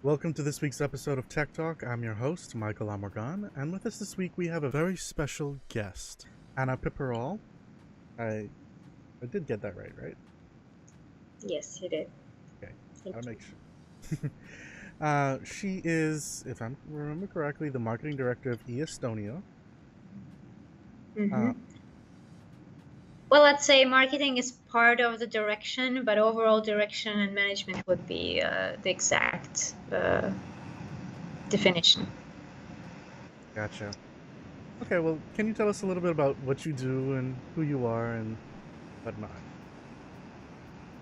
Welcome to this week's episode of Tech Talk. I'm your host, Michael Amorgan, and with us this week we have a very special guest, Anna Piperal. I did get that right? Yes, you did. Okay, Thank gotta you. make sure. She is, if I remember correctly, the marketing director of e-Estonia. hmm Uh, Well, let's say marketing is part of the direction, but overall direction and management would be the exact definition. gotcha. Okay, well, can you tell us a little bit about what you do and who you are and whatnot?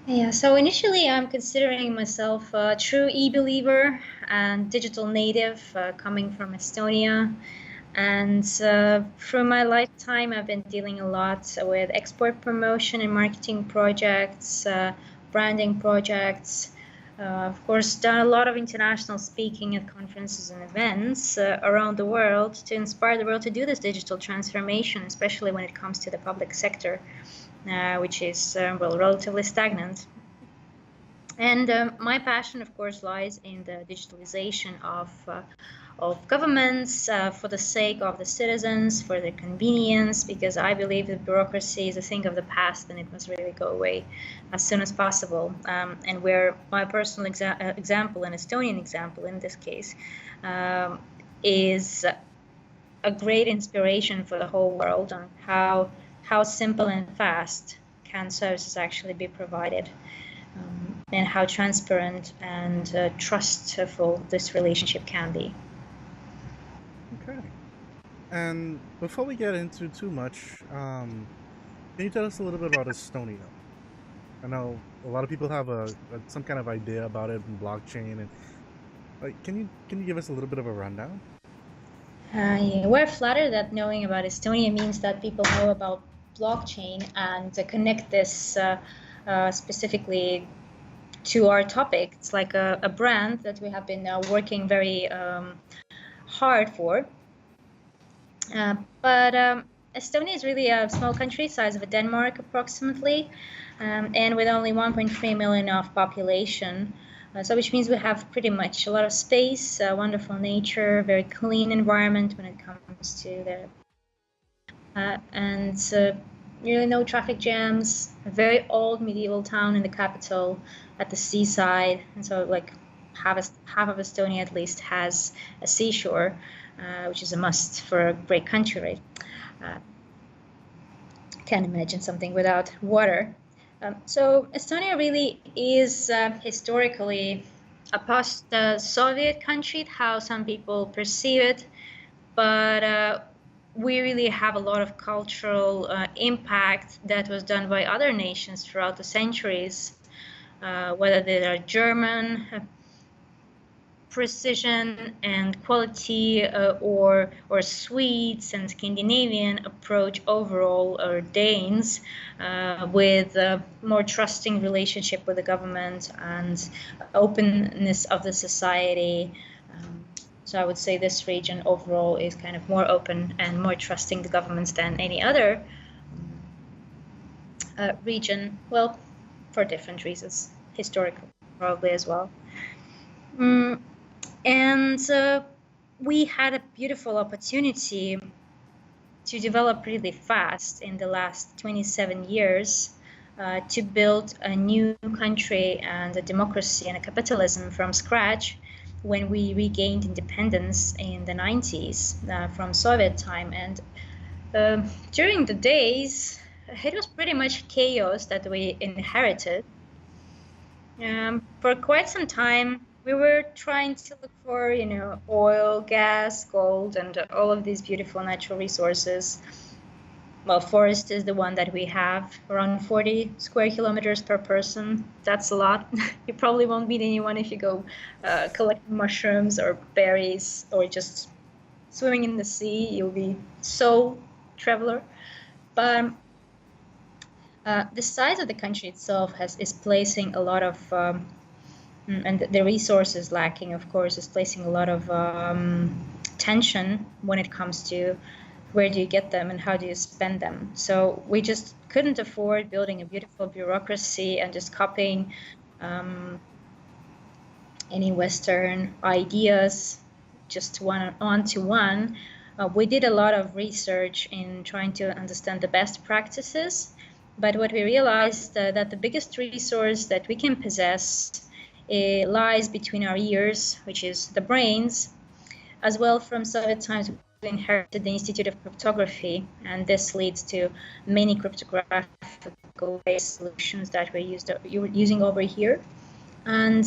Yeah, so initially I'm considering myself a true e-believer and digital native coming from Estonia. And through my lifetime, I've been dealing a lot with export promotion and marketing projects, branding projects. Of course, done a lot of international speaking at conferences and events around the world to inspire the world to do this digital transformation, especially when it comes to the public sector, which is, relatively stagnant. And my passion, of course, lies in the digitalization of governments for the sake of the citizens, for their convenience, because I believe that bureaucracy is a thing of the past and it must really go away as soon as possible. And where my personal example, an Estonian example in this case, is a great inspiration for the whole world on how simple and fast can services actually be provided, and how transparent and trustful this relationship can be. Okay. And before we get into too much, can you tell us a little bit about Estonia? I know a lot of people have some kind of idea about it in blockchain, and like, can you give us a little bit of a rundown? Yeah, we're flattered that knowing about Estonia means that people know about blockchain and connect this specifically to our topic. It's like a brand that we have been working very hard for. But Estonia is really a small country, size of Denmark approximately, and with only 1.3 million of population. So which means we have pretty much a lot of space, wonderful nature, very clean environment when it comes to the and really no traffic jams. A very old medieval town in the capital, at the seaside, and so like half of Estonia at least has a seashore, which is a must for a great country, right? Uh, can't imagine something without water. So Estonia really is historically a post-Soviet country, how some people perceive it, but we really have a lot of cultural impact that was done by other nations throughout the centuries, whether they are German, precision and quality, or Swedes and Scandinavian approach overall, or Danes with a more trusting relationship with the government and openness of the society. So I would say this region overall is kind of more open and more trusting the governments than any other region. Well, for different reasons, historical probably as well. Mm, and we had a beautiful opportunity to develop really fast in the last 27 years to build a new country and a democracy and a capitalism from scratch when we regained independence in the 90s from Soviet time. And during the days, it was pretty much chaos that we inherited. For quite some time, we were trying to look for, oil, gas, gold, and all of these beautiful natural resources. Well, forest is the one that we have, around 40 square kilometers per person. That's a lot. You probably won't meet anyone if you go collect mushrooms or berries or just swimming in the sea. You'll be sole traveler. But the size of the country itself is placing a lot of and the resources lacking, of course, is placing a lot of tension when it comes to where do you get them and how do you spend them. So we just couldn't afford building a beautiful bureaucracy and just copying any Western ideas, just one-on-one. We did a lot of research in trying to understand the best practices, but what we realized that the biggest resource that we can possess lies between our ears, which is the brains. As well, from Soviet times, we inherited the Institute of Cryptography, and this leads to many cryptographical-based solutions that you're using over here, and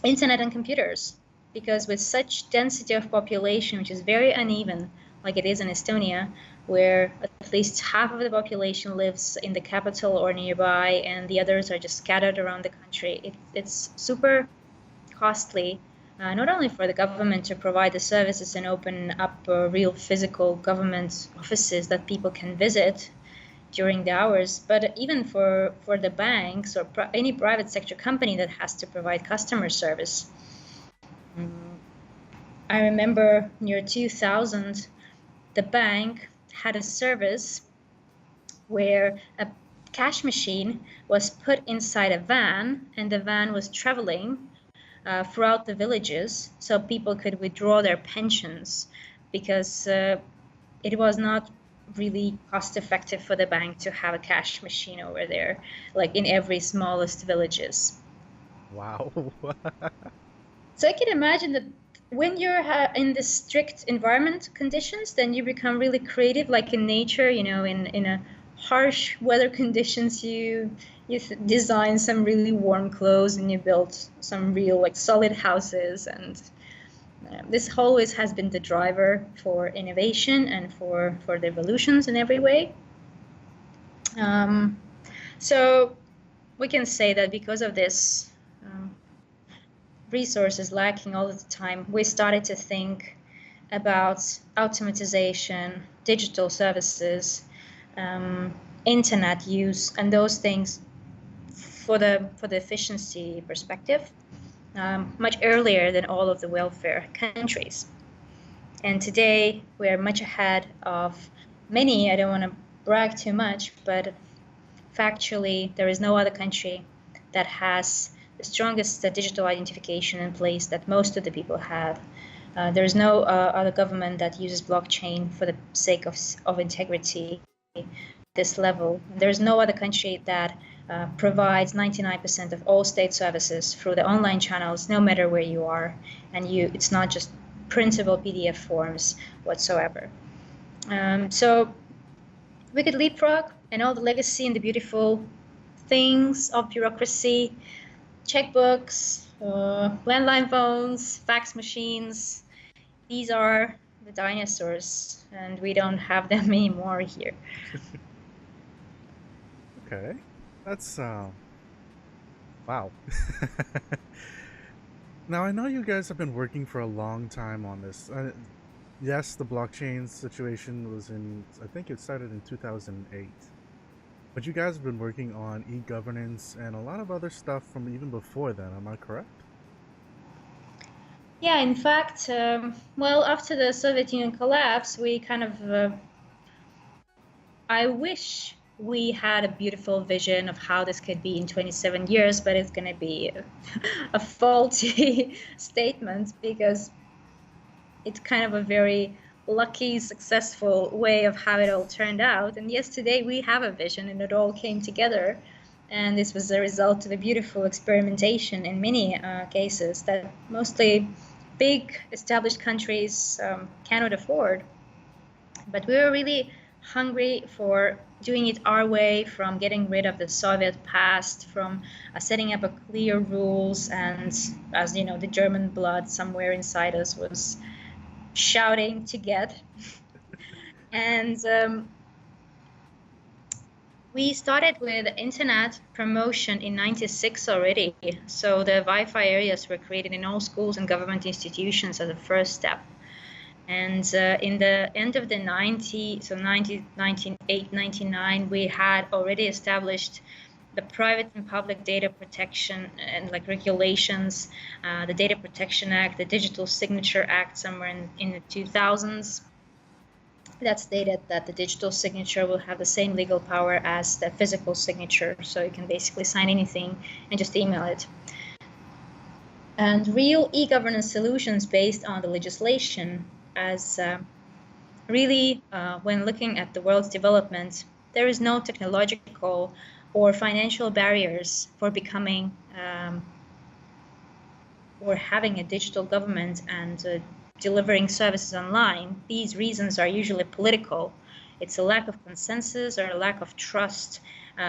internet and computers. Because with such density of population, which is very uneven, like it is in Estonia, where at least half of the population lives in the capital or nearby, and the others are just scattered around the country, it's super costly, not only for the government to provide the services and open up real physical government offices that people can visit during the hours, but even for the banks or any private sector company that has to provide customer service. I remember near 2000, the bank had a service where a cash machine was put inside a van, and the van was traveling throughout the villages so people could withdraw their pensions, because it was not really cost effective for the bank to have a cash machine over there, like in every smallest villages. Wow. So I can imagine that when you're in the strict environment conditions, then you become really creative, like in nature, you know, in a harsh weather conditions, you design some really warm clothes and you build some real like solid houses, and this always has been the driver for innovation and for the revolutions in every way. So we can say that because of this resources lacking all the time, we started to think about automatization, digital services, internet use, and those things for the efficiency perspective, much earlier than all of the welfare countries. And today we're much ahead of many. I don't want to brag too much, but factually there is no other country that has the strongest digital identification in place that most of the people have. There is no other government that uses blockchain for the sake of integrity at this level. There is no other country that provides 99% of all state services through the online channels, no matter where you are, and it's not just printable PDF forms whatsoever. So we could leapfrog and all the legacy and the beautiful things of bureaucracy, checkbooks, landline phones, fax machines. These are the dinosaurs, and we don't have them anymore here. Okay, that's wow. Now I know you guys have been working for a long time on this. Yes, the blockchain situation was I think it started in 2008. But you guys have been working on e-governance and a lot of other stuff from even before then, am I correct? Yeah, in fact, well, after the Soviet Union collapse, we kind of, I wish we had a beautiful vision of how this could be in 27 years, but it's going to be a faulty statement, because it's kind of a very lucky, successful way of how it all turned out. And yes, today we have a vision and it all came together. And this was a result of a beautiful experimentation in many cases that mostly big established countries cannot afford. But we were really hungry for doing it our way, from getting rid of the Soviet past, from setting up a clear rules. And as you know, the German blood somewhere inside us was shouting to get. And we started with internet promotion in '96 already. So the Wi-Fi areas were created in all schools and government institutions as a first step. And in the end of the 90s, so 1998, 99, we had already established the private and public data protection and like regulations, the Data Protection Act, the Digital Signature Act somewhere in the 2000s. That stated that the digital signature will have the same legal power as the physical signature. So you can basically sign anything and just email it. And real e-governance solutions based on the legislation, as really, when looking at the world's development, there is no technological or financial barriers for becoming or having a digital government and delivering services online. These reasons are usually political. It's a lack of consensus or a lack of trust,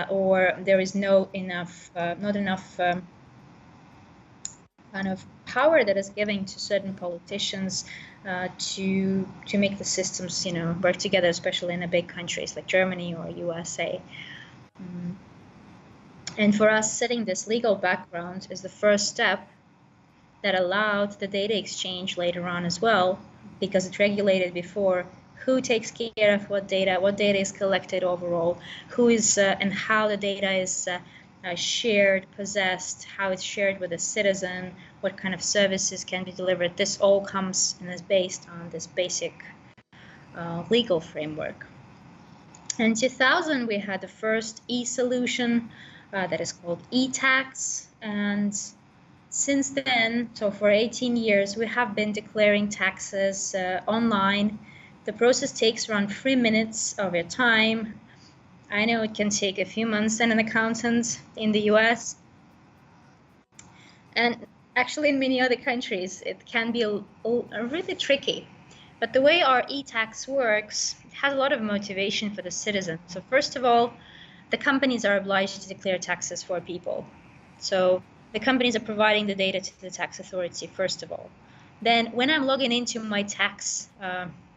or there is not enough kind of power that is given to certain politicians to make the systems, work together, especially in the big countries like Germany or USA. And for us, setting this legal background is the first step that allowed the data exchange later on as well, because it regulated before who takes care of what data is collected overall, who is and how the data is shared, possessed, how it's shared with a citizen, what kind of services can be delivered. This all comes and is based on this basic legal framework. In 2000, we had the first e-solution that is called e-tax, and since then, so for 18 years, we have been declaring taxes online. The process takes around 3 minutes of your time. I know it can take a few months and an accountant in the US. And actually in many other countries, it can be really tricky. But the way our e-tax works, it has a lot of motivation for the citizen. So first of all, the companies are obliged to declare taxes for people. So the companies are providing the data to the tax authority, first of all. Then when I'm logging into my tax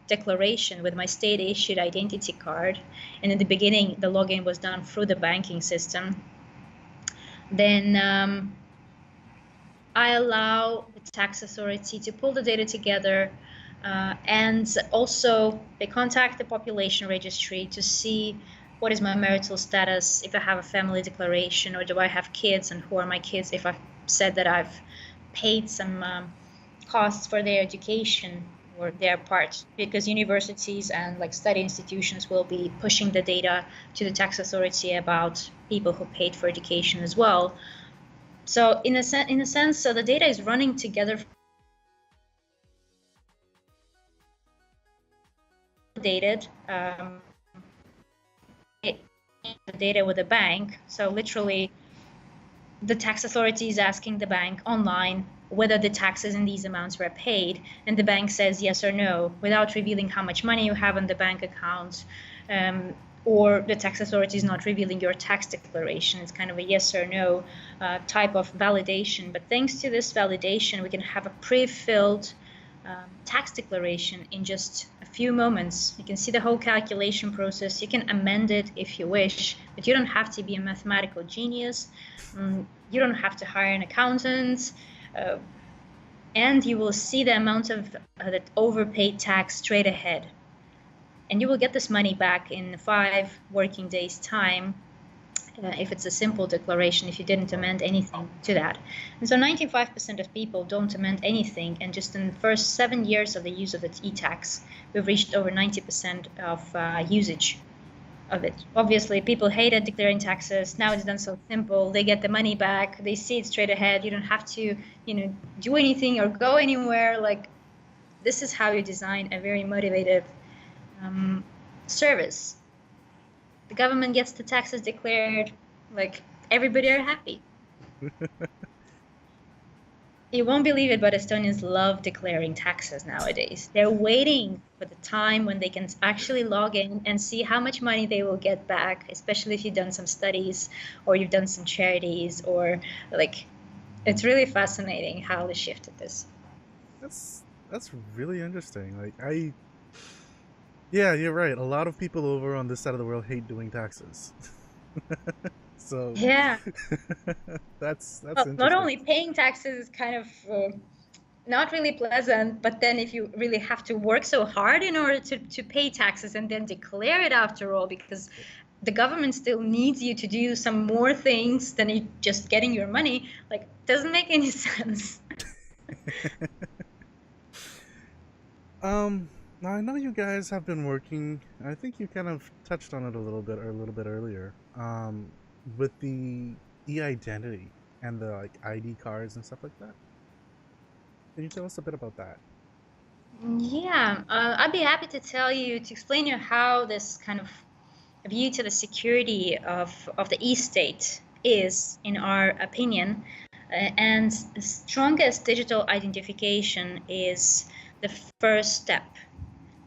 declaration with my state-issued identity card, and in the beginning, the login was done through the banking system, then I allow the tax authority to pull the data together, and also they contact the population registry to see what is my marital status, if I have a family declaration, or do I have kids, and who are my kids, if I've said that I've paid some costs for their education or their part, because universities and like study institutions will be pushing the data to the tax authority about people who paid for education as well. So in a sense, so the data is running together, dated the data with a bank. So literally, the tax authority is asking the bank online whether the taxes in these amounts were paid, and the bank says yes or no without revealing how much money you have in the bank account, or the tax authority is not revealing your tax declaration. It's kind of a yes or no type of validation. But thanks to this validation, we can have a pre-filled tax declaration in just a few moments. You can see the whole calculation process. You can amend it if you wish, but you don't have to be a mathematical genius. You don't have to hire an accountant, and you will see the amount of that overpaid tax straight ahead. And you will get this money back in 5 working days' time, if it's a simple declaration, if you didn't amend anything to that. And so 95% of people don't amend anything, and just in the first 7 years of the use of the e-tax, we've reached over 90% of usage of it. Obviously, people hated declaring taxes. Now it's done so simple. They get the money back. They see it straight ahead. You don't have to, do anything or go anywhere. Like, this is how you design a very motivated service. The government gets the taxes declared, like everybody are happy. You won't believe it, but Estonians love declaring taxes nowadays. They're waiting for the time when they can actually log in and see how much money they will get back, especially if you've done some studies or you've done some charities, or like, it's really fascinating how they shifted this. That's really interesting. Yeah, you're right. A lot of people over on this side of the world hate doing taxes. So yeah, that's well, interesting. not only paying taxes is kind of not really pleasant, but then if you really have to work so hard in order to pay taxes and then declare it after all, because the government still needs you to do some more things than you just getting your money, like, doesn't make any sense. Now I know you guys have been working. I think you kind of touched on it a little bit earlier. With the e-identity and the like ID cards and stuff like that. Can you tell us a bit about that? Yeah, I'd be happy to tell you, to explain you how this kind of view to the security of the e-state is, in our opinion. And the strongest digital identification is the first step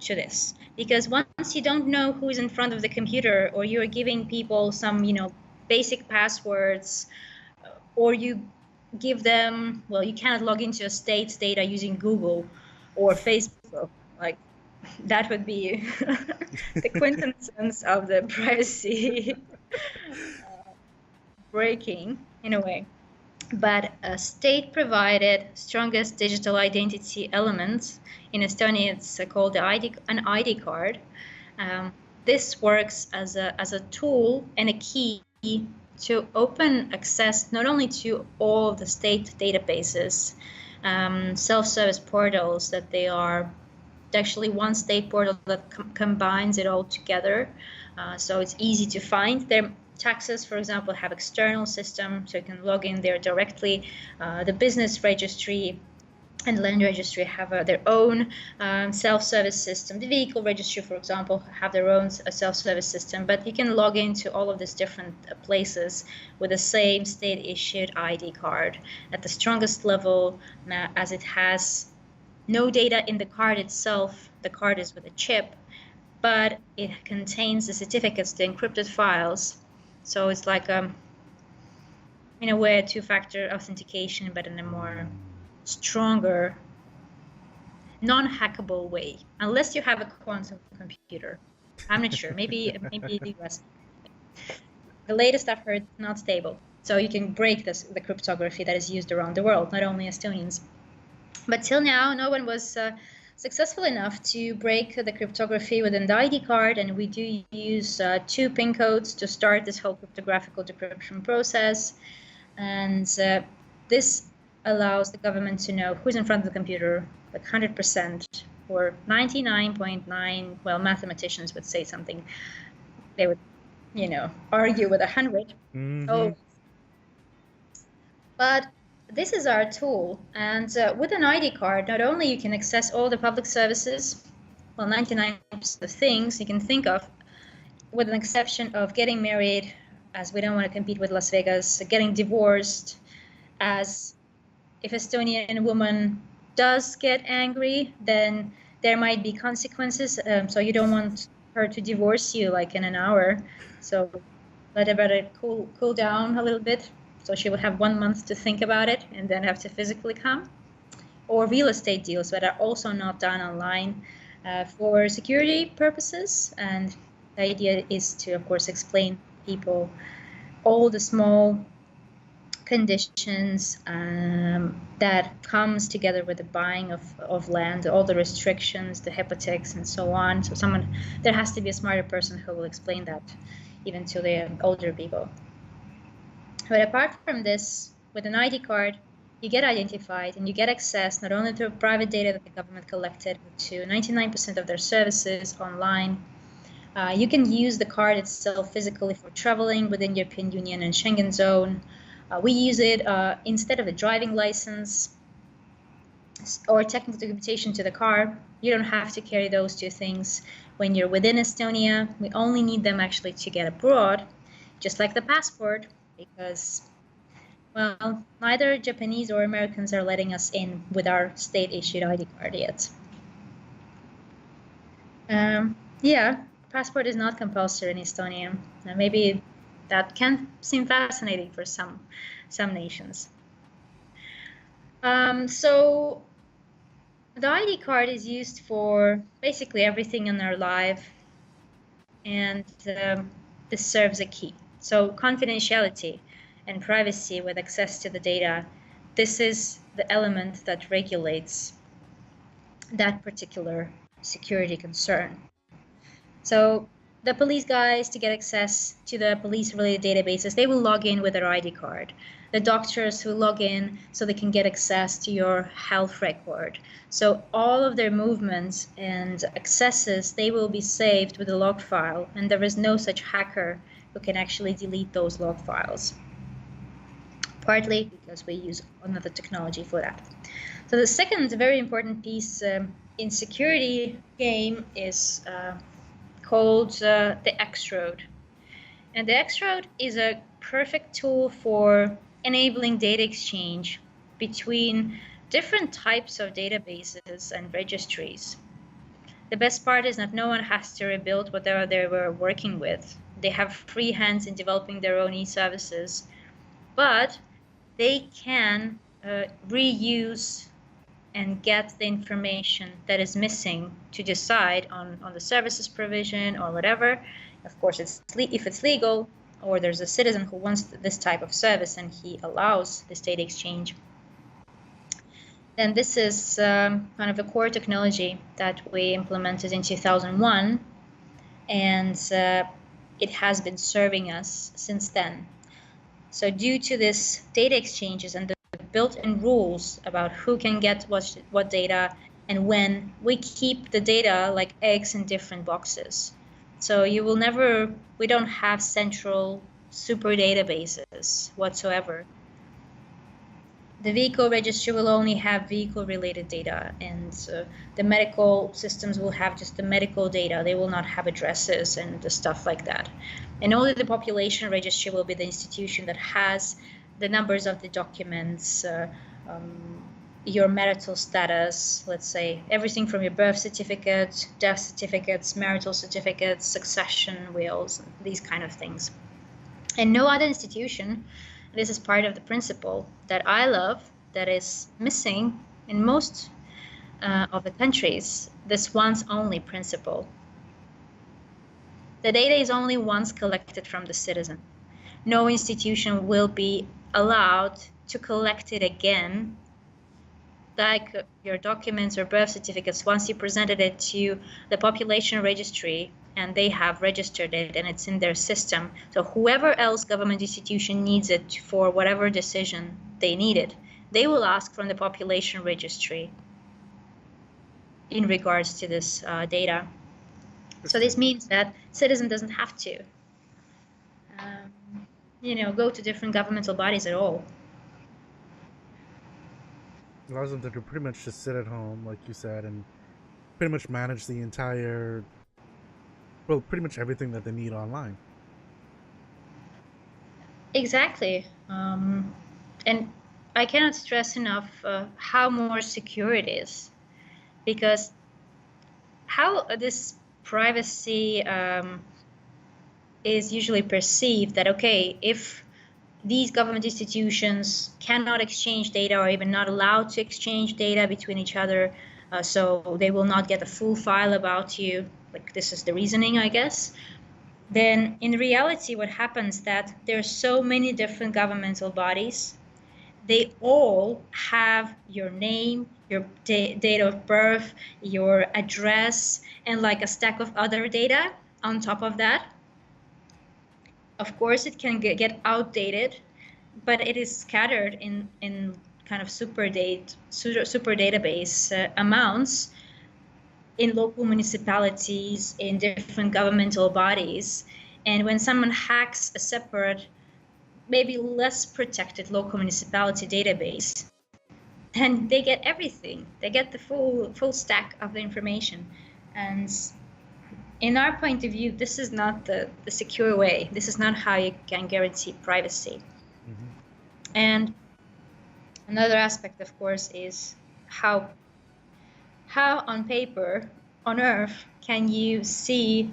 to this. Because once you don't know who's in front of the computer, or you're giving people some, basic passwords, or you give them, well, you cannot log into a state's data using Google or Facebook. Like, that would be the quintessence of the privacy breaking, in a way. But a state-provided strongest digital identity element, in Estonia it's called an ID card. This works as a tool and a key to open access not only to all of the state databases, self-service portals, that they are actually one state portal that combines it all together. So it's easy to find. Their taxes, for example, have external system, so you can log in there directly. The business registry and land registry have their own self-service system. The vehicle registry, for example, have their own self-service system, but you can log into all of these different places with the same state-issued ID card at the strongest level, as it has no data in the card itself. The card is with a chip, but it contains the certificates, the encrypted files. So it's like, in a way, a two-factor authentication, but in a more stronger, non-hackable way, unless you have a quantum computer. I'm not sure. Maybe the US. The latest I've heard, not stable. So you can break the cryptography that is used around the world, not only Estonians. But till now, no one was successful enough to break the cryptography within the ID card, and we do use 2 PIN codes to start this whole cryptographic decryption process. And this allows the government to know who's in front of the computer, like 100%, or 99.9. Well, mathematicians would say something. They would, argue with 100. Mm-hmm. Oh, but this is our tool, and with an ID card, not only you can access all the public services, well, 99% of things you can think of, with an exception of getting married, as we don't want to compete with Las Vegas, getting divorced, as if Estonian woman does get angry, then there might be consequences. So you don't want her to divorce you like in an hour. So let her cool down a little bit. So she would have 1 month to think about it and then have to physically come. Or real estate deals that are also not done online for security purposes. And the idea is to, of course, explain people all the small conditions that comes together with the buying of land, all the restrictions, the hypothecs, and so on. So there has to be a smarter person who will explain that even to the older people. But apart from this, with an ID card, you get identified and you get access not only to private data that the government collected, but to 99% of their services online. You can use the card itself physically for traveling within European Union and Schengen zone. We use it instead of a driving license or technical documentation to the car. You don't have to carry those 2 things when you're within Estonia. We only need them actually to get abroad, just like the passport, because, well, neither Japanese or Americans are letting us in with our state-issued ID card yet. Yeah, passport is not compulsory in Estonia. Maybe that can seem fascinating for some nations. So the ID card is used for basically everything in our life, and this serves a key. So confidentiality and privacy with access to the data, this is the element that regulates that particular security concern. So the police guys, to get access to the police-related databases, they will log in with their ID card. The doctors who log in so they can get access to your health record. So all of their movements and accesses, they will be saved with a log file, and there is no such hacker who can actually delete those log files. Partly because we use another technology for that. So the second very important piece in security game is called the X-Road. And the X-Road is a perfect tool for enabling data exchange between different types of databases and registries. The best part is that no one has to rebuild whatever they were working with. They have free hands in developing their own e-services, but they can reuse and get the information that is missing to decide on the services provision or whatever. Of course, if it's legal, or there's a citizen who wants this type of service and he allows this data exchange, then this is kind of a core technology that we implemented in 2001, and it has been serving us since then. So due to this data exchanges and the built-in rules about who can get what data and when, we keep the data like eggs in different boxes. So we don't have central super databases whatsoever. The vehicle registry will only have vehicle-related data, and the medical systems will have just the medical data. They will not have addresses and the stuff like that. And only the population registry will be the institution that has the numbers of the documents, your marital status, let's say, everything from your birth certificate, death certificates, marital certificates, succession wills, these kind of things. And no other institution, this is part of the principle that I love, that is missing in most of the countries, this once only principle. The data is only once collected from the citizen. No institution will be allowed to collect it again, like your documents or birth certificates. Once you presented it to the population registry and they have registered it and it's in their system, so whoever else government institution needs it for whatever decision they need it, they will ask from the population registry in regards to this data. So this means that citizen doesn't have to go to different governmental bodies at all. It allows them to pretty much just sit at home, like you said, and pretty much manage the entire, well, pretty much everything that they need online. Exactly. And I cannot stress enough how more secure it is, because how this privacy is usually perceived that, okay, if these government institutions cannot exchange data or even not allowed to exchange data between each other, so they will not get a full file about you, like this is the reasoning, I guess, then in reality what happens that there are so many different governmental bodies. They all have your name, your date of birth, your address, and like a stack of other data on top of that. Of course, it can get outdated, but it is scattered in kind of super database amounts in local municipalities, in different governmental bodies. And when someone hacks a separate, maybe less protected local municipality database, then they get everything. They get the full stack of the information. And in our point of view, this is not the secure way. This is not how you can guarantee privacy. Mm-hmm. And another aspect, of course, is how on paper, on Earth, can you see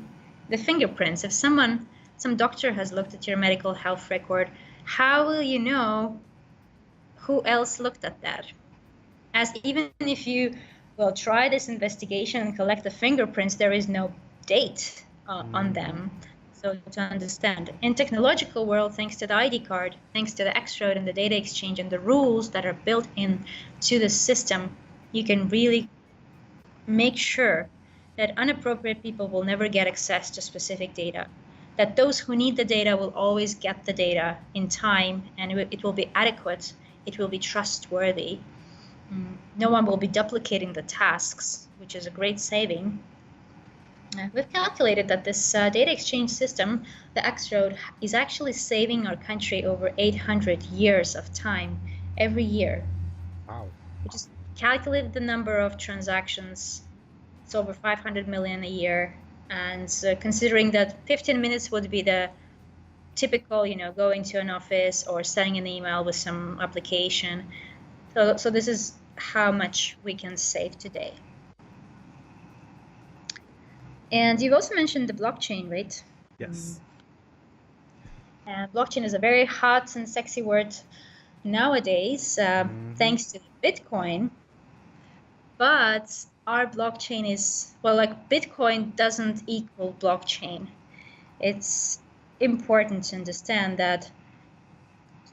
the fingerprints? If some doctor has looked at your medical health record, how will you know who else looked at that? As even if you will try this investigation and collect the fingerprints, there is no date on them. So to understand, in technological world, thanks to the ID card, thanks to the X-Road and the data exchange and the rules that are built into the system, you can really make sure that inappropriate people will never get access to specific data, that those who need the data will always get the data in time, and it will be adequate, it will be trustworthy. No one will be duplicating the tasks, which is a great saving. We've calculated that this data exchange system, the X-Road, is actually saving our country over 800 years of time every year. Wow. Which is calculated the number of transactions. It's over 500 million a year. And considering that 15 minutes would be the typical, going to an office or sending an email with some application. So this is how much we can save today. And you've also mentioned the blockchain, right? Yes. And blockchain is a very hot and sexy word nowadays, thanks to Bitcoin. But our blockchain is, well, like Bitcoin doesn't equal blockchain. It's important to understand that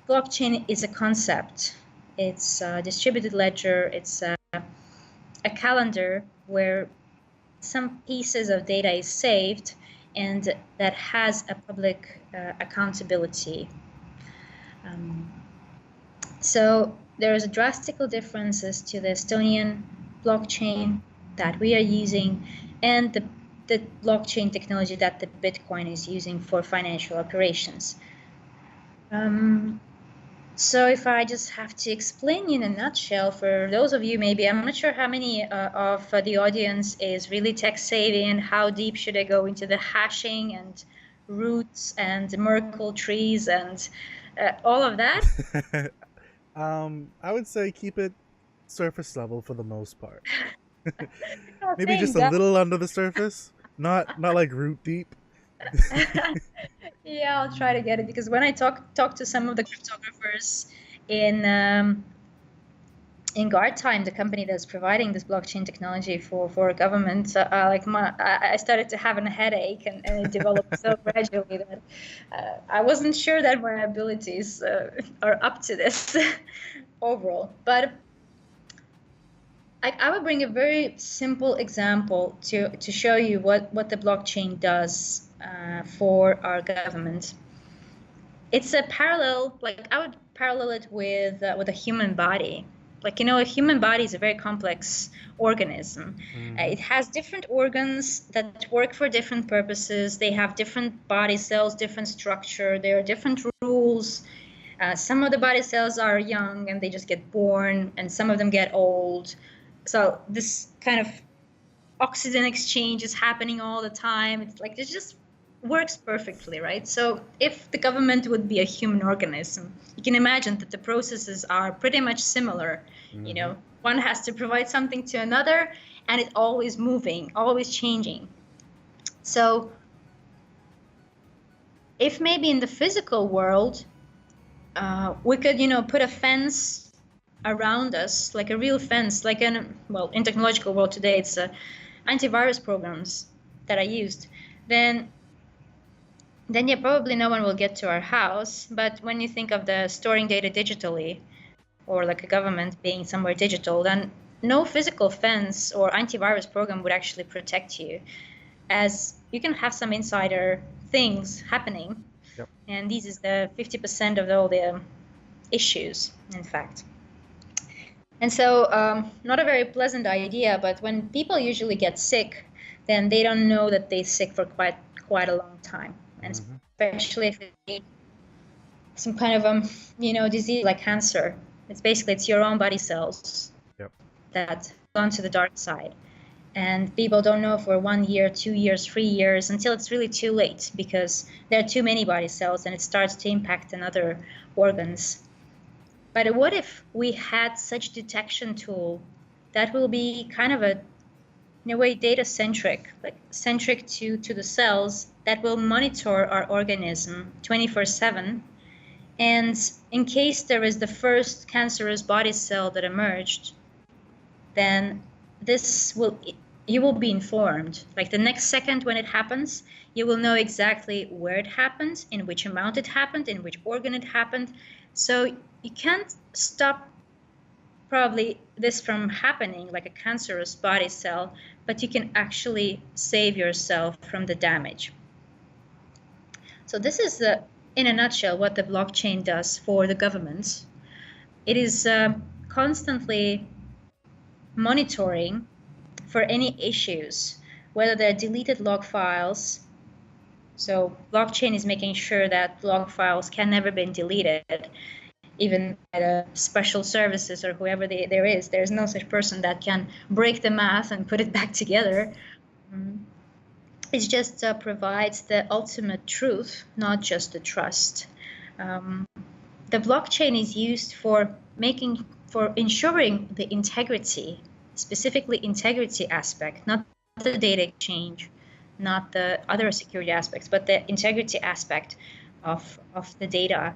blockchain is a concept. It's a distributed ledger. It's a calendar where some pieces of data is saved and that has a public accountability. So there's drastic differences to the Estonian blockchain that we are using and the blockchain technology that the Bitcoin is using for financial operations. So if I just have to explain in a nutshell for those of you, maybe I'm not sure how many of the audience is really tech savvy and how deep should I go into the hashing and roots and Merkle trees and all of that. I would say keep it surface level for the most part. Maybe Thank just a God. little under the surface, not like root deep. Yeah, I'll try to get it, because when I talk to some of the cryptographers in Guardtime, the company that's providing this blockchain technology for government, I started to have a headache, and it developed so gradually that I wasn't sure that my abilities are up to this overall. But I will bring a very simple example to show you what the blockchain does for our government. It's a parallel, like I would parallel it with a human body. Like, a human body is a very complex organism. It has different organs that work for different purposes. They have different body cells, different structure. There are different rules. Some of the body cells are young and they just get born, and some of them get old. So this kind of oxygen exchange is happening all the time. It's like it just works perfectly, right? So if the government would be a human organism, you can imagine that the processes are pretty much similar. One has to provide something to another, and it's always moving, always changing. So if maybe in the physical world, we could, put a fence around us, like a real fence, like in technological world today, it's antivirus programs that are used, then yeah, probably no one will get to our house. But when you think of the storing data digitally, or like a government being somewhere digital, then no physical fence or antivirus program would actually protect you, as you can have some insider things happening. Yep. And this is the 50% of all the issues, in fact. And so not a very pleasant idea, but when people usually get sick, then they don't know that they're sick for quite a long time. And especially if they some kind of disease like cancer. It's your own body cells that have gone to the dark side. And people don't know for 1 year, 2 years, 3 years, until it's really too late, because there are too many body cells and it starts to impact another organs. But what if we had such detection tool that will be kind of in a way data-centric, like centric to the cells, that will monitor our organism 24/7. And in case there is the first cancerous body cell that emerged, then you will be informed. Like the next second when it happens, you will know exactly where it happened, in which amount it happened, in which organ it happened. So you can't stop probably this from happening, like a cancerous body cell, but you can actually save yourself from the damage. So this is in a nutshell what the blockchain does for the government. It is constantly monitoring for any issues, whether they're deleted log files. So blockchain is making sure that log files can never be deleted. even by the special services or whoever there is. There's no such person that can break the math and put it back together. It just provides the ultimate truth, not just the trust. The blockchain is used for ensuring the integrity, specifically integrity aspect, not the data exchange, not the other security aspects, but the integrity aspect of the data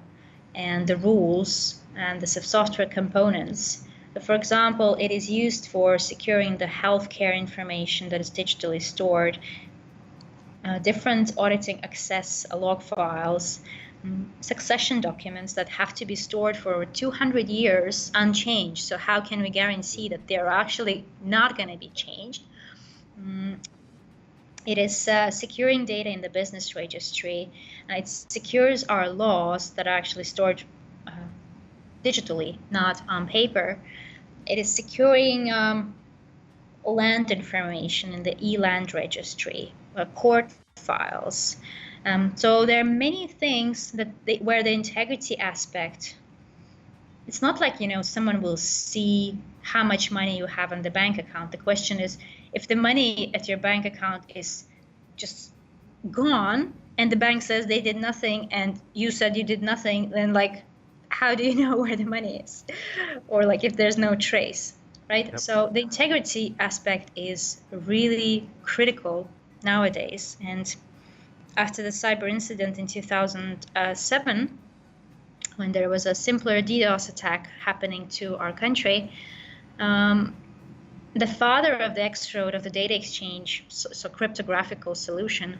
and the rules and the software components. For example, it is used for securing the healthcare information that is digitally stored, different auditing access log files, succession documents that have to be stored for 200 years unchanged. So how can we guarantee that they're actually not going to be changed? It is securing data in the business registry. It secures our laws that are actually stored digitally, not on paper. It is securing land information in the e-land registry, court files. So there are many things that where the integrity aspect, it's not like, someone will see how much money you have on the bank account. The question is, if the money at your bank account is just gone and the bank says they did nothing and you said you did nothing, then how do you know where the money is? Or if there's no trace, right? Yep. So the integrity aspect is really critical nowadays. And after the cyber incident in 2007, when there was a simpler DDoS attack happening to our country, the father of the X-Road of the data exchange, so cryptographical solution,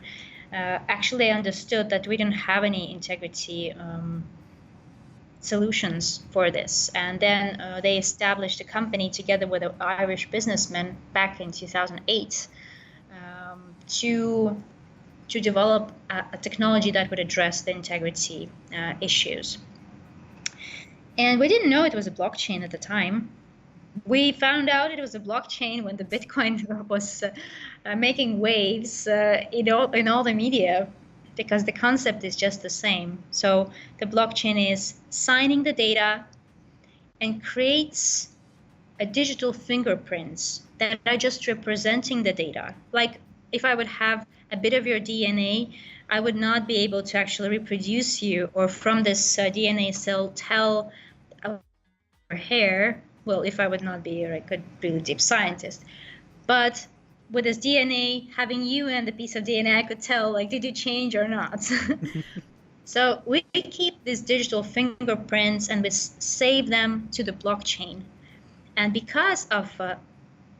actually understood that we didn't have any integrity solutions for this. And then they established a company together with an Irish businessman back in 2008 to develop a technology that would address the integrity issues. And we didn't know it was a blockchain at the time. We found out it was a blockchain when the Bitcoin was making waves in all the media, because the concept is just the same. So the blockchain is signing the data and creates a digital fingerprints that are just representing the data. Like if I would have a bit of your DNA, I would not be able to actually reproduce you, or from this DNA cell tell our hair. Well, if I would not be a really deep scientist, but with this DNA, having you and the piece of DNA, I could tell, did you change or not? So we keep these digital fingerprints and we save them to the blockchain. And because of,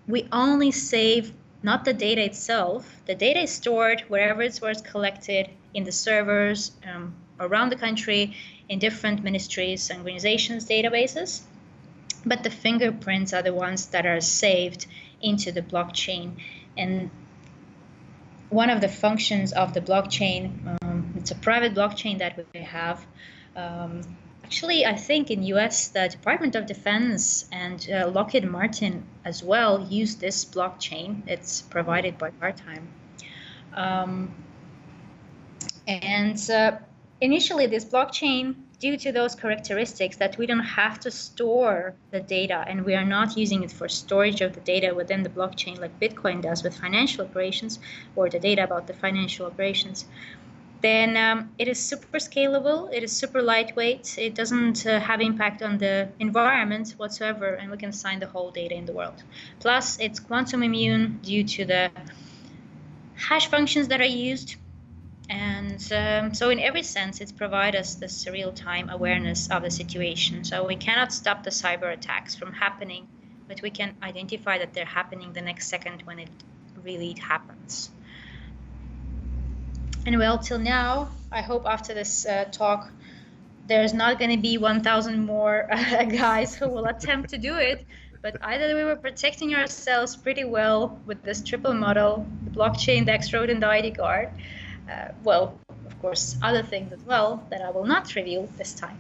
we only save not the data itself, the data is stored wherever it was collected in the servers around the country, in different ministries and organizations' databases. But the fingerprints are the ones that are saved into the blockchain. And one of the functions of the blockchain, it's a private blockchain that we have. Actually, I think in US, the Department of Defense and Lockheed Martin as well use this blockchain. It's provided by Part-Time. Initially, this blockchain, due to those characteristics that we don't have to store the data and we are not using it for storage of the data within the blockchain like Bitcoin does with financial operations, or the data about the financial operations, then it is super scalable, it is super lightweight, it doesn't have impact on the environment whatsoever, and we can sign the whole data in the world. Plus, it's quantum immune due to the hash functions that are used. And so in every sense, it's provide us this real-time awareness of the situation. So we cannot stop the cyber attacks from happening, but we can identify that they're happening the next second when it really happens. And well, till now, I hope after this talk, there's not going to be 1,000 more guys who will attempt to do it. But either we were protecting ourselves pretty well with this triple model, the blockchain, the X-Road, and the ID card. Well, of course, other things as well that I will not reveal this time.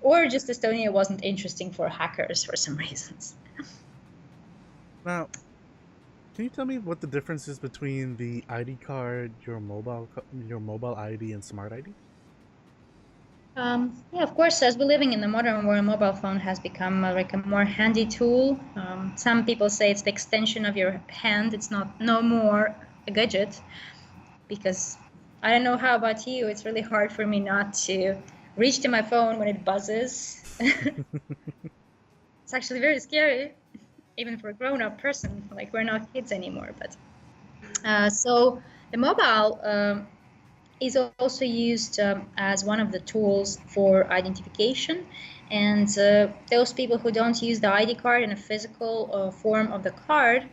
Or just Estonia wasn't interesting for hackers for some reasons. Now, can you tell me what the difference is between the ID card, your mobile ID, and Smart ID? Yeah, of course, as we're living in the modern world, a mobile phone has become like a more handy tool. Some people say it's the extension of your hand. It's no more a gadget, because I don't know how about you, it's really hard for me not to reach to my phone when it buzzes. It's actually very scary, even for a grown-up person. Like, we're not kids anymore. But so the mobile is also used as one of the tools for identification. And those people who don't use the ID card in a physical form of the card,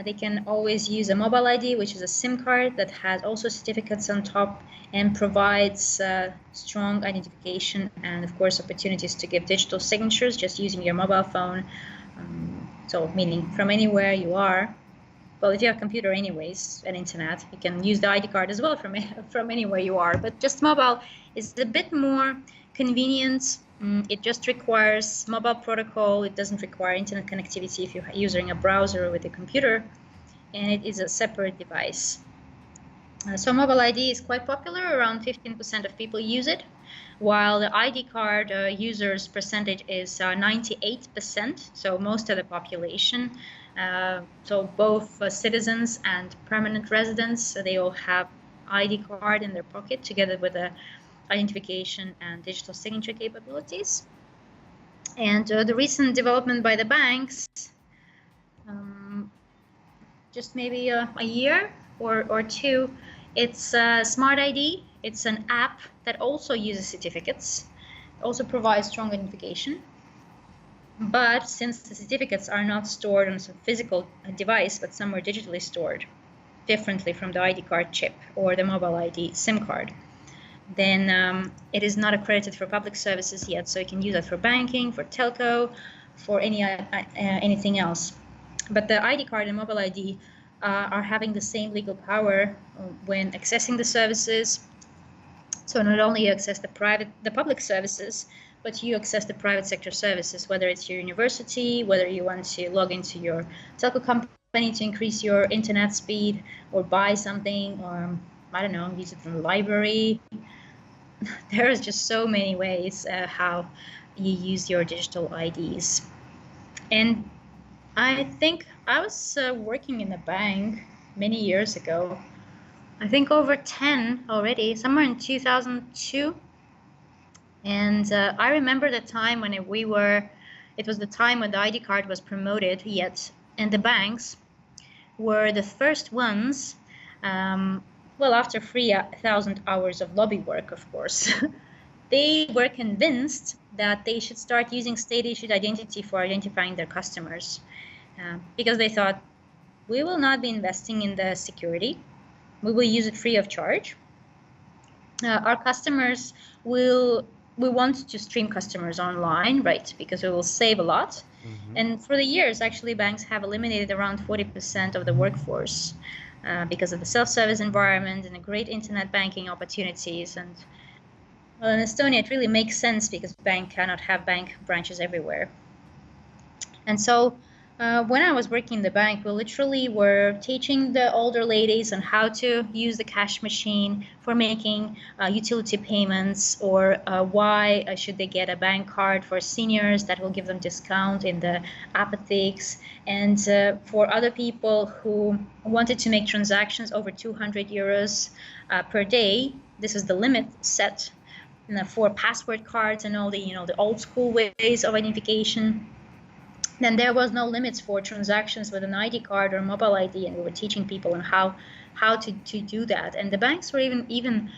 they can always use a mobile ID, which is a SIM card that has also certificates on top and provides strong identification and, of course, opportunities to give digital signatures just using your mobile phone. So meaning from anywhere you are. Well, if you have a computer anyways and internet, you can use the ID card as well from anywhere you are. But just mobile is a bit more convenient. It just requires mobile protocol. It doesn't require internet connectivity if you're using a browser with a computer, and it is a separate device. So mobile ID is quite popular. Around 15% of people use it, while the ID card users percentage is 98%, so most of the population. So both citizens and permanent residents, they all have ID card in their pocket together with the identification and digital signature capabilities. And the recent development by the banks, just maybe a year or two, it's Smart ID. It's an app that also uses certificates, also provides strong identification. But since the certificates are not stored on a physical device, but somewhere digitally stored, differently from the ID card chip or the mobile ID SIM card, then it is not accredited for public services yet. So you can use it for banking, for telco, for anything else. But the ID card and mobile ID are having the same legal power when accessing the services. So not only you access the public services, but you access the private sector services, whether it's your university, whether you want to log into your telco company to increase your internet speed, or buy something, or I don't know, use it from the library. There's just so many ways how you use your digital IDs. And I think I was working in a bank many years ago. I think over 10 already, somewhere in 2002. And I remember the time when it was the time when the ID card was promoted yet, and the banks were the first ones, well, after 3,000 hours of lobby work, of course, they were convinced that they should start using state-issued identity for identifying their customers, because they thought, we will not be investing in the security. We will use it free of charge. Our customers we want to stream customers online, right? Because it will save a lot. And for the years, actually, banks have eliminated around 40% of the workforce because of the self-service environment and the great internet banking opportunities. And well, in Estonia, it really makes sense because bank cannot have bank branches everywhere. And so when I was working in the bank, we literally were teaching the older ladies on how to use the cash machine for making utility payments, or why should they get a bank card for seniors that will give them discount in the apotheques. And for other people who wanted to make transactions over 200 euros per day, this is the limit set for password cards and all the, the old school ways of identification. Then there was no limits for transactions with an ID card or mobile ID, and we were teaching people on how to do that. And the banks were even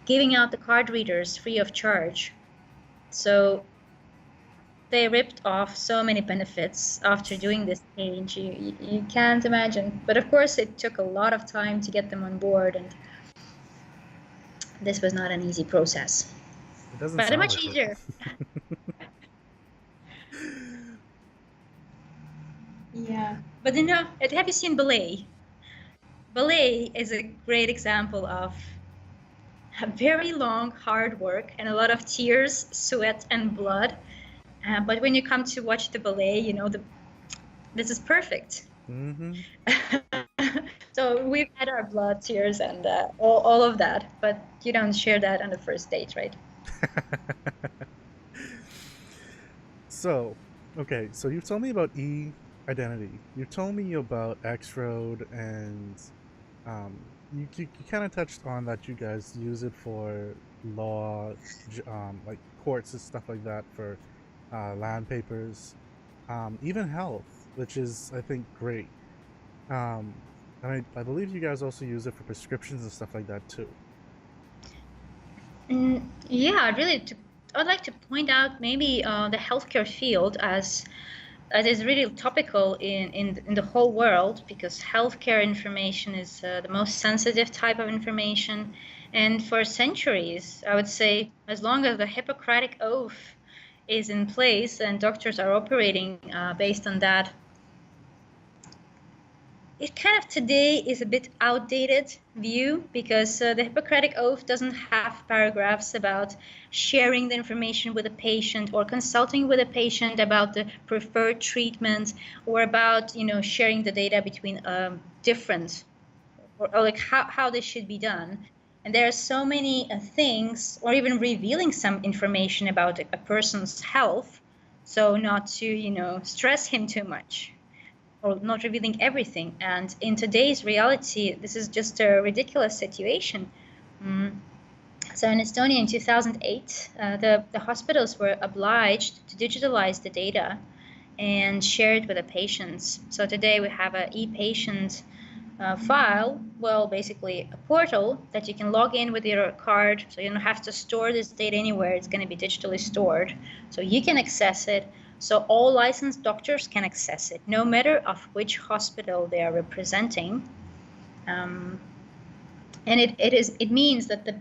giving out the card readers free of charge. So they ripped off so many benefits after doing this change. You can't imagine. But of course, it took a lot of time to get them on board, and this was not an easy process. It doesn't but sound much like easier. Yeah, but have you seen ballet? Ballet is a great example of a very long, hard work and a lot of tears, sweat, and blood. But when you come to watch the ballet, this is perfect. So we've had our blood, tears, and all of that, but you don't share that on the first date, right? So, okay, so you've told me about e-identity. You told me about X-Road, and you kind of touched on that you guys use it for law, like courts and stuff like that for land papers, even health, which is, I think, great. And I believe you guys also use it for prescriptions and stuff like that too. Yeah, I'd like to point out maybe the healthcare field as is really topical in the whole world, because healthcare information is the most sensitive type of information. And for centuries, I would say, as long as the Hippocratic Oath is in place and doctors are operating based on that, it kind of today is a bit outdated view, because the Hippocratic Oath doesn't have paragraphs about sharing the information with a patient or consulting with a patient about the preferred treatment, or about, you know, sharing the data between different, or like how this should be done. And there are so many things, or even revealing some information about a person's health, so not to, you know, stress him too much, or not revealing everything. And in today's reality, this is just a ridiculous situation. So in Estonia in 2008, the hospitals were obliged to digitalize the data and share it with the patients. So today we have an e-patient file, well, basically a portal that you can log in with your card, so you don't have to store this data anywhere. It's going to be digitally stored, so you can access it. So all licensed doctors can access it, no matter of which hospital they are representing. And it means that the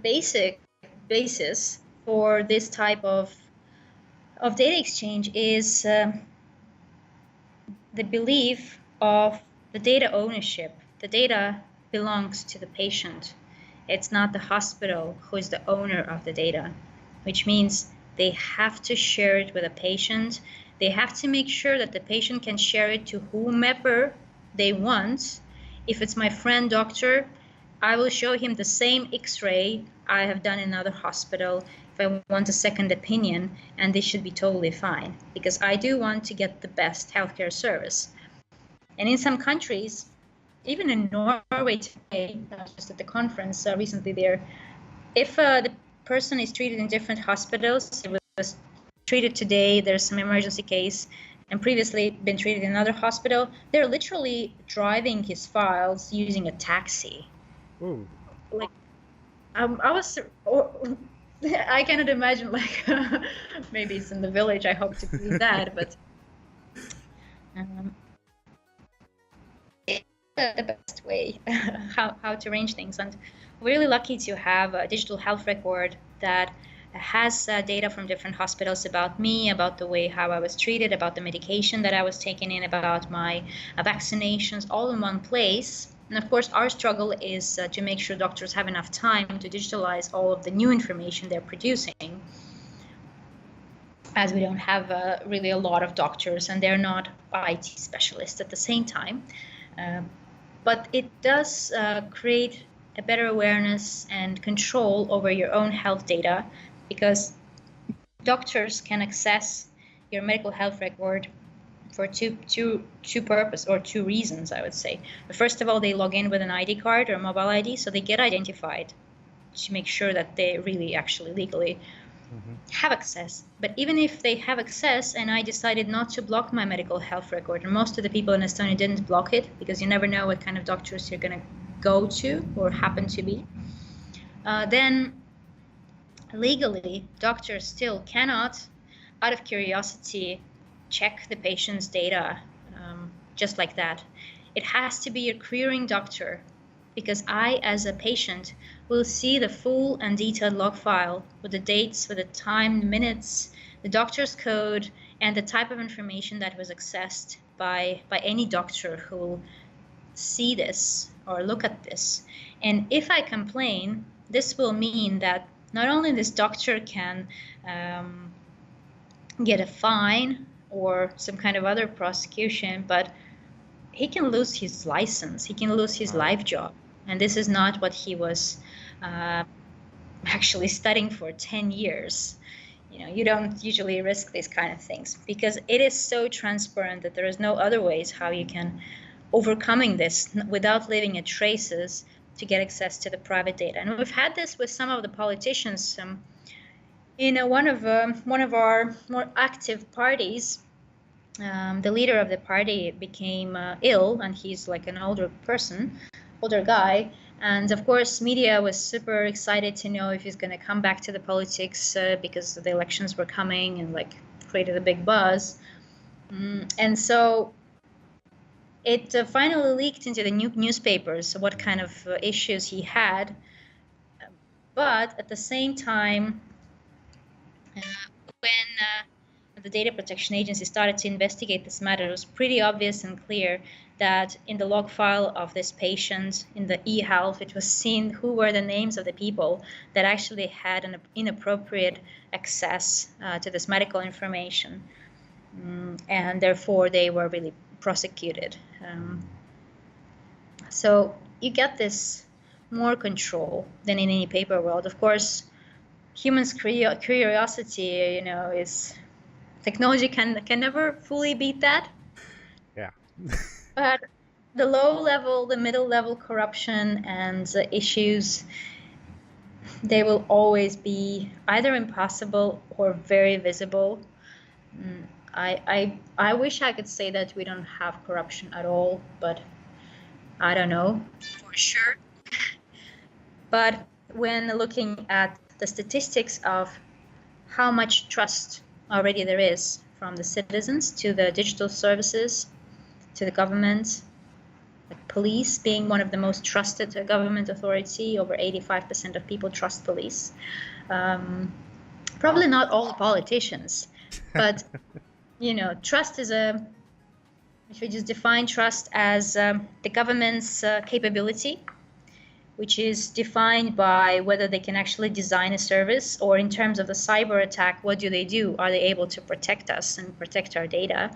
basis for this type of data exchange is the belief of the data ownership. The data belongs to the patient. It's not the hospital who is the owner of the data, which means they have to share it with a patient. They have to make sure that the patient can share it to whomever they want. If it's my friend doctor, I will show him the same X-ray I have done in another hospital if I want a second opinion, and this should be totally fine, because I do want to get the best healthcare service. And in some countries, even in Norway today, just at the conference recently there, if the person is treated in different hospitals, it was treated today, there's some emergency case, and previously been treated in another hospital, they're literally driving his files using a taxi. Ooh. Like, I cannot imagine, like, maybe it's in the village, I hope to believe that, but it's the best way how to arrange things. And we're really lucky to have a digital health record that has data from different hospitals about me, about the way how I was treated, about the medication that I was taking in, about my vaccinations, all in one place. And of course, our struggle is to make sure doctors have enough time to digitalize all of the new information they're producing, as we don't have really a lot of doctors, and they're not IT specialists at the same time. But it does create a better awareness and control over your own health data, because doctors can access your medical health record for two purposes, or two reasons, I would say. First of all, they log in with an ID card or mobile ID, so they get identified to make sure that they really actually legally have access. But even if they have access and I decided not to block my medical health record, and most of the people in Estonia didn't block it, because you never know what kind of doctors you're going to go to or happen to be, then legally doctors still cannot, out of curiosity, check the patient's data just like that. It has to be your querying doctor, because I, as a patient, will see the full and detailed log file with the dates, with the time, minutes, the doctor's code, and the type of information that was accessed by any doctor who will see this or look at this. And if I complain, this will mean that not only this doctor can get a fine or some kind of other prosecution, but he can lose his license, he can lose his life job. And this is not what he was actually studying for 10 years. You don't usually risk these kind of things because it is so transparent that there is no other ways how you can overcoming this without leaving a traces to get access to the private data. And we've had this with some of the politicians. One of our more active parties, the leader of the party became ill, and he's like an older guy. And of course, media was super excited to know if he's going to come back to the politics because the elections were coming, and like created a big buzz. And so it finally leaked into the newspapers what kind of issues he had. But at the same time, when the Data Protection Agency started to investigate this matter, it was pretty obvious and clear that in the log file of this patient, in the e-health, it was seen who were the names of the people that actually had an inappropriate access to this medical information. And therefore, they were really prosecuted. So you get this more control than in any paper world. Of course, humans' curiosity, is technology can never fully beat that. Yeah. But the low level, the middle level corruption and issues, they will always be either impossible or very visible. I wish I could say that we don't have corruption at all, but I don't know for sure. But when looking at the statistics of how much trust already there is from the citizens to the digital services, to the government, like police being one of the most trusted government authority, over 85% of people trust police. Probably not all the politicians, but trust is if we just define trust as the government's capability, which is defined by whether they can actually design a service, or in terms of the cyber attack, what do? Are they able to protect us and protect our data?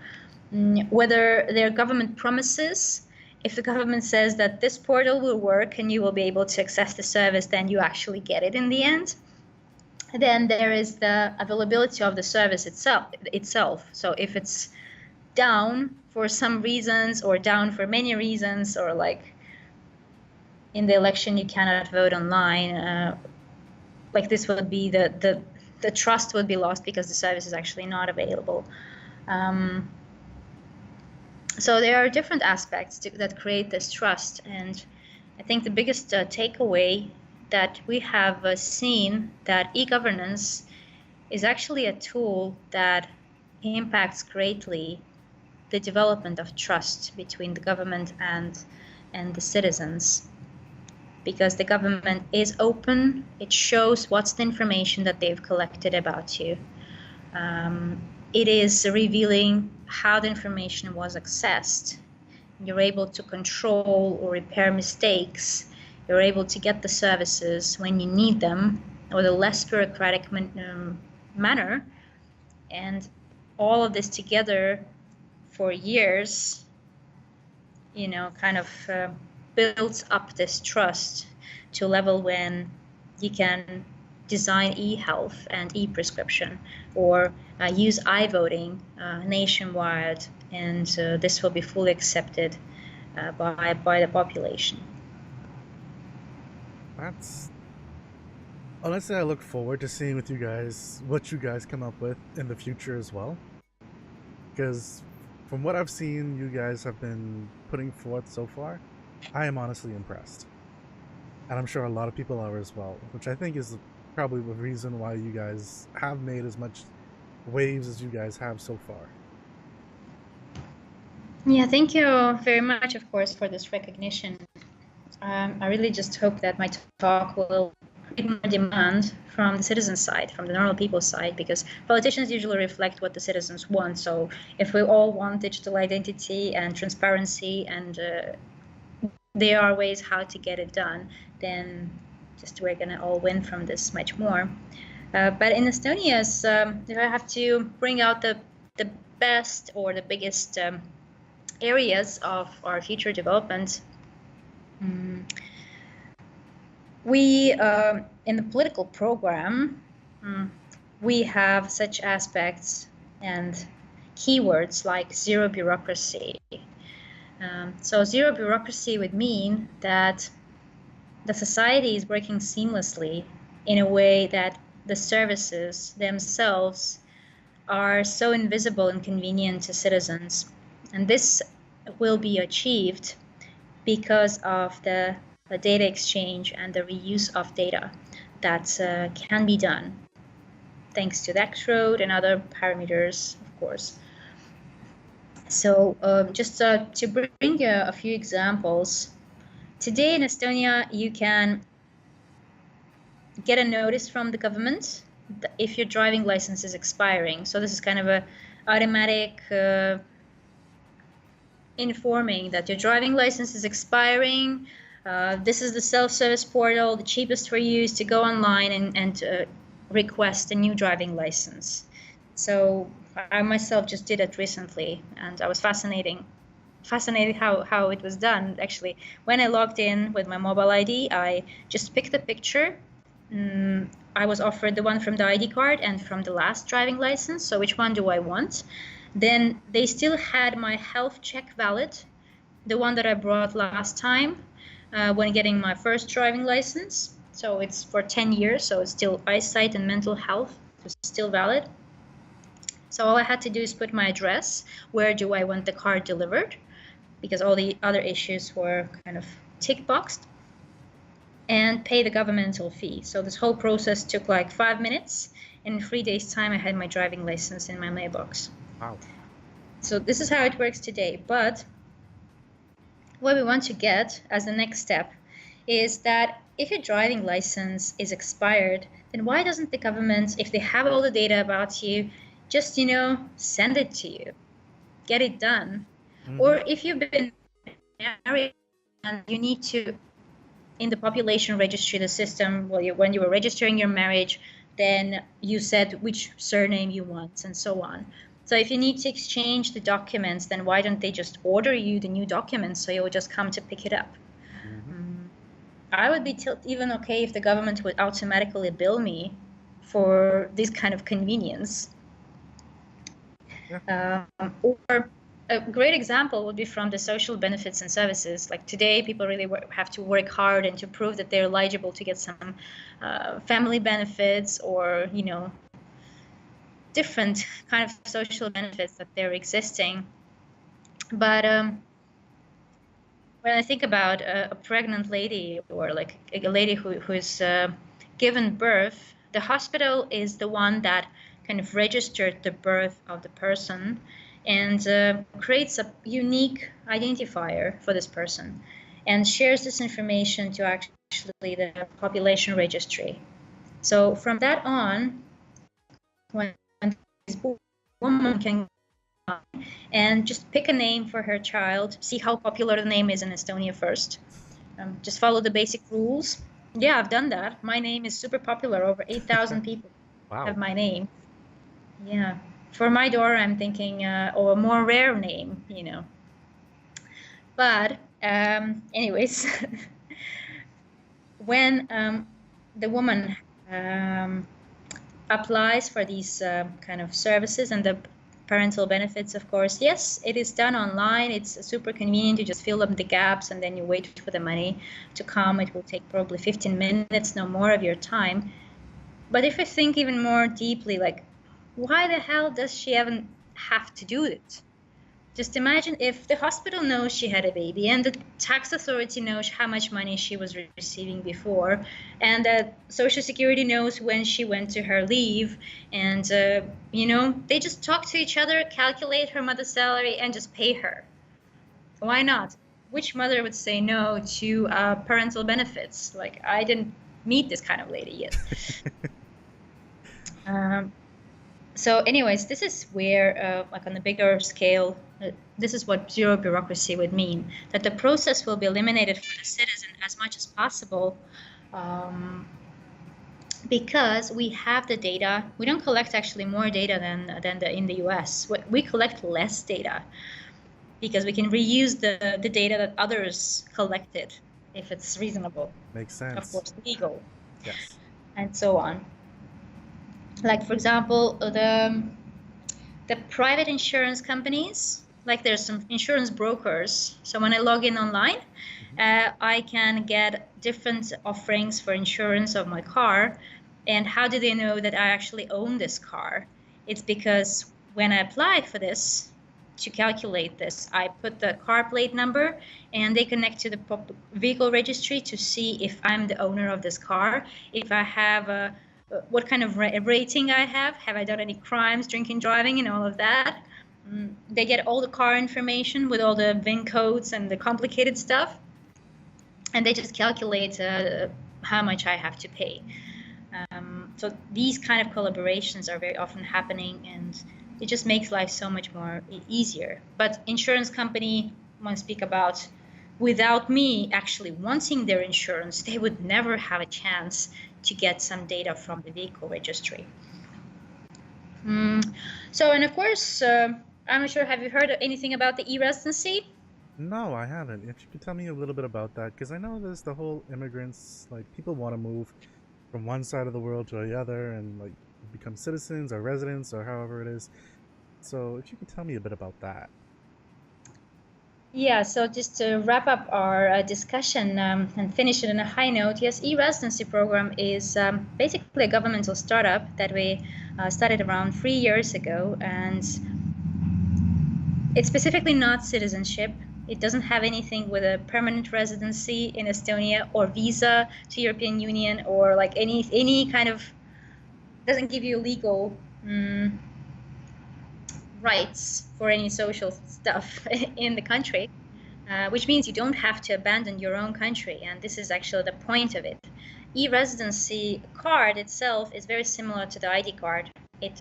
Whether their government promises, if the government says that this portal will work and you will be able to access the service, then you actually get it in the end. Then there is the availability of the service itself. So if it's down for some reasons, or down for many reasons, or like in the election you cannot vote online, like this would be the trust would be lost because the service is actually not available. So there are different aspects that create this trust, and I think the biggest takeaway that we have seen that e-governance is actually a tool that impacts greatly the development of trust between the government and the citizens, because the government is open. It shows what's the information that they've collected about you. It is revealing how the information was accessed. You're able to control or repair mistakes. You're able to get the services when you need them, with a less bureaucratic manner. And all of this together for years, kind of builds up this trust to a level when you can design e-health and e-prescription, or use i-voting nationwide, and this will be fully accepted by the population. That's honestly, I look forward to seeing what you guys come up with in the future as well, because from what I've seen you guys have been putting forth so far, I am honestly impressed, and I'm sure a lot of people are as well, which I think is probably the reason why you guys have made as much waves as you guys have so far. Yeah, thank you very much, of course, for this recognition. I really just hope that my talk will create more demand from the citizen side, from the normal people side, because politicians usually reflect what the citizens want. So if we all want digital identity and transparency, and there are ways how to get it done, then just we're going to all win from this much more. But in Estonia, if I have to bring out the best or the biggest areas of our future development, we in the political program, we have such aspects and keywords like zero bureaucracy. So zero bureaucracy would mean that the society is working seamlessly in a way that the services themselves are so invisible and convenient to citizens. And this will be achieved because of the data exchange and the reuse of data that can be done thanks to the X-road and other parameters, of course. So just to bring a few examples, today in Estonia, you can get a notice from the government if your driving license is expiring. So this is kind of a automatic informing that your driving license is expiring. This is the self-service portal. The cheapest for you is to go online and request a new driving license. So I myself just did it recently, and I was fascinated how it was done. Actually, when I logged in with my mobile ID, I just picked a picture. I was offered the one from the ID card and from the last driving license. So which one do I want? Then they still had my health check valid, the one that I brought last time when getting my first driving license. So it's for 10 years, so it's still eyesight and mental health, so it's still valid. So all I had to do is put my address, where do I want the car delivered, because all the other issues were kind of tick boxed, and pay the governmental fee. So this whole process took like 5 minutes. In 3 days' time, I had my driving license in my mailbox. Wow. So this is how it works today. But what we want to get as the next step is that if your driving license is expired, then why doesn't the government, if they have all the data about you, just, send it to you, get it done? Or if you've been married and you need to, in the population registry, the system, when you were registering your marriage, then you said which surname you want and so on. So if you need to exchange the documents, then why don't they just order you the new documents so you'll just come to pick it up? I would be even okay if the government would automatically bill me for this kind of convenience. Yeah. Or a great example would be from the social benefits and services. Like today, people really have to work hard and to prove that they're eligible to get some family benefits or, different kind of social benefits that they're existing. But when I think about a pregnant lady or like a lady who's given birth, the hospital is the one that kind of registered the birth of the person and creates a unique identifier for this person and shares this information to actually the population registry. So from that on, when this woman can and just pick a name for her child, see how popular the name is in Estonia first. Just follow the basic rules. Yeah, I've done that. My name is super popular. Over 8,000 people have my name. Yeah. For my daughter, I'm thinking, or a more rare name, But anyways, when the woman applies for these kind of services and the parental benefits, of course, yes, it is done online. It's super convenient. You just fill up the gaps and then you wait for the money to come. It will take probably 15 minutes, no more of your time. But if I think even more deeply, like, why the hell does she even have to do it? Just imagine if the hospital knows she had a baby and the tax authority knows how much money she was receiving before, and that Social Security knows when she went to her leave, and, they just talk to each other, calculate her mother's salary, and just pay her. Why not? Which mother would say no to parental benefits? Like, I didn't meet this kind of lady yet. So anyways, this is where, like on the bigger scale, this is what zero bureaucracy would mean, that the process will be eliminated for the citizen as much as possible because we have the data. We don't collect actually more data than in the US. We collect less data because we can reuse the data that others collected if it's reasonable. Makes sense. Of course, legal. Yes. and so on. Like, for example, the private insurance companies, like there's some insurance brokers. So when I log in online, I can get different offerings for insurance of my car. And how do they know that I actually own this car? It's because when I applied for this, to calculate this, I put the car plate number and they connect to the vehicle registry to see if I'm the owner of this car, if I have what kind of rating I have I done any crimes, drinking, driving, and all of that. They get all the car information with all the VIN codes and the complicated stuff, and they just calculate how much I have to pay. So these kind of collaborations are very often happening, and it just makes life so much more easier. But insurance company, when I speak about, without me actually wanting their insurance, they would never have a chance to get some data from the vehicle registry. So, and of course, I'm not sure, have you heard anything about the e-residency? No, I haven't. If you could tell me a little bit about that, because I know there's the whole immigrants, like people want to move from one side of the world to the other and like become citizens or residents or however it is. So if you could tell me a bit about that. Yeah, so just to wrap up our discussion and finish it on a high note, yes, e-residency program is basically a governmental startup that we started around 3 years ago, and it's specifically not citizenship. It doesn't have anything with a permanent residency in Estonia or visa to European Union or like any kind of, doesn't give you legal rights for any social stuff in the country, which means you don't have to abandon your own country. And this is actually the point of it. E-residency card itself is very similar to the ID card. It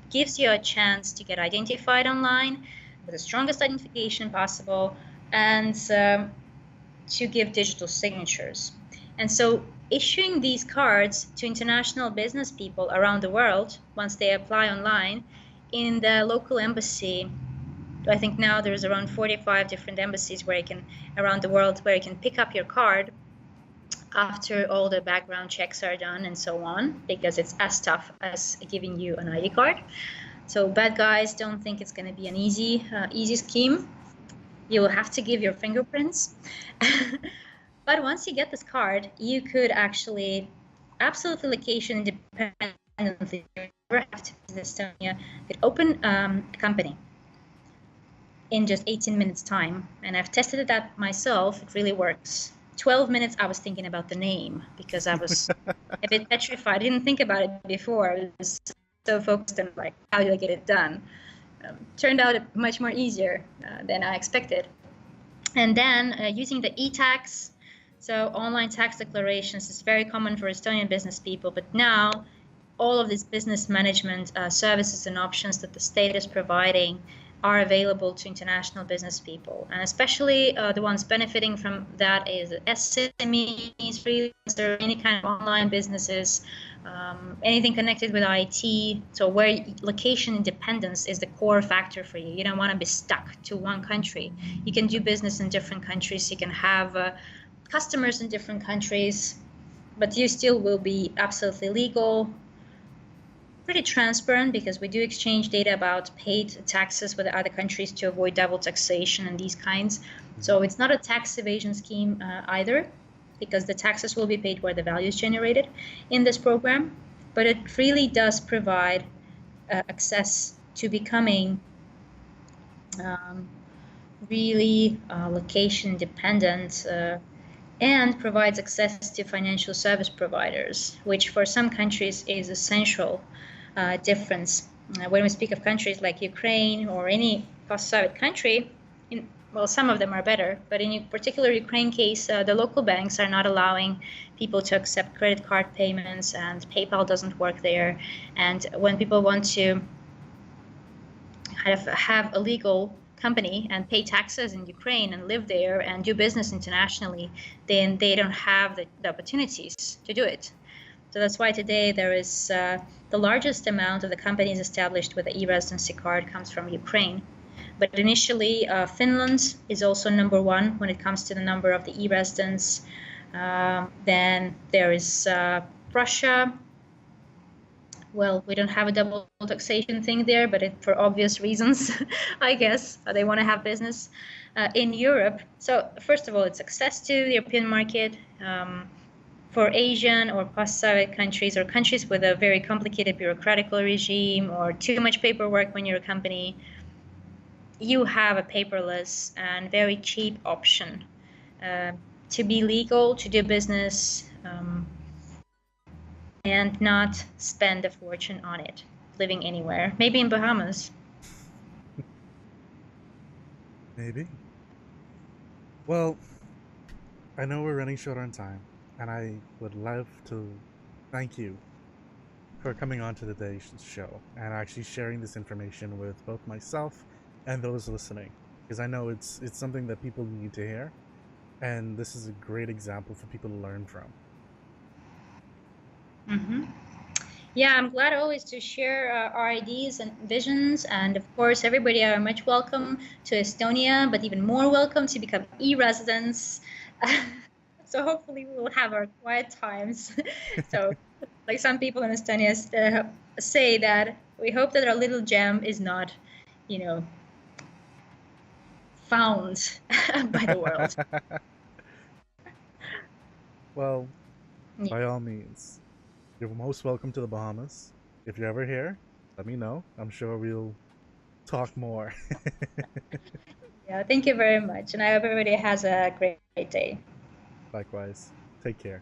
gives you a chance to get identified online with the strongest identification possible and to give digital signatures. And so issuing these cards to international business people around the world, once they apply online, in the local embassy, I think now there's around 45 different embassies where you can, around the world, where you can pick up your card after all the background checks are done and so on, because it's as tough as giving you an ID card. So bad guys don't think it's going to be an easy scheme. You will have to give your fingerprints. But once you get this card, you could actually absolutely location independently, you never have to visit Estonia, could open a company in just 18 minutes time. And I've tested that myself. It really works. 12 minutes, I was thinking about the name because I was a bit petrified. I didn't think about it before. I was so focused on like, how do I get it done? Turned out much more easier than I expected. And then using the e-tax, so online tax declarations is very common for Estonian business people, but now all of these business management services and options that the state is providing are available to international business people. And especially the ones benefiting from that is SMEs, freelancers, any kind of online businesses, anything connected with IT. So where location independence is the core factor for you. You don't want to be stuck to one country. You can do business in different countries. You can have customers in different countries, but you still will be absolutely legal, pretty transparent, because we do exchange data about paid taxes with other countries to avoid double taxation and these kinds. So it's not a tax evasion scheme either, because the taxes will be paid where the value is generated in this program, but it really does provide access to becoming really location dependent and provides access to financial service providers, which for some countries is essential difference. When we speak of countries like Ukraine or any post-Soviet country, well, some of them are better, but in particular Ukraine case, the local banks are not allowing people to accept credit card payments, and PayPal doesn't work there. And when people want to kind of have a legal company and pay taxes in Ukraine and live there and do business internationally, then they don't have the opportunities to do it. So that's why today there is the largest amount of the companies established with the e-residency card comes from Ukraine. But initially, Finland is also number one when it comes to the number of the e-residents. Then there is Russia, well, we don't have a double taxation thing there, but for obvious reasons, I guess. They want to have business in Europe. So first of all, it's access to the European market. For Asian or post-Soviet countries or countries with a very complicated bureaucratic regime or too much paperwork when you're a company, you have a paperless and very cheap option to be legal, to do business, and not spend a fortune on it, living anywhere, maybe in Bahamas. Maybe. Well, I know we're running short on time, and I would love to thank you for coming on to today's show and actually sharing this information with both myself and those listening, because I know it's something that people need to hear, and this is a great example for people to learn from. Yeah, I'm glad always to share our ideas and visions. And of course, everybody are much welcome to Estonia, but even more welcome to become e-residents. So hopefully we will have our quiet times. So like some people in Estonia say that we hope that our little gem is not, you know, found by the world. Well, Yeah. by all means, you're most welcome to the Bahamas. If you're ever here, let me know. I'm sure we'll talk more. Yeah, thank you very much. And I hope everybody has a great day. Likewise. Take care.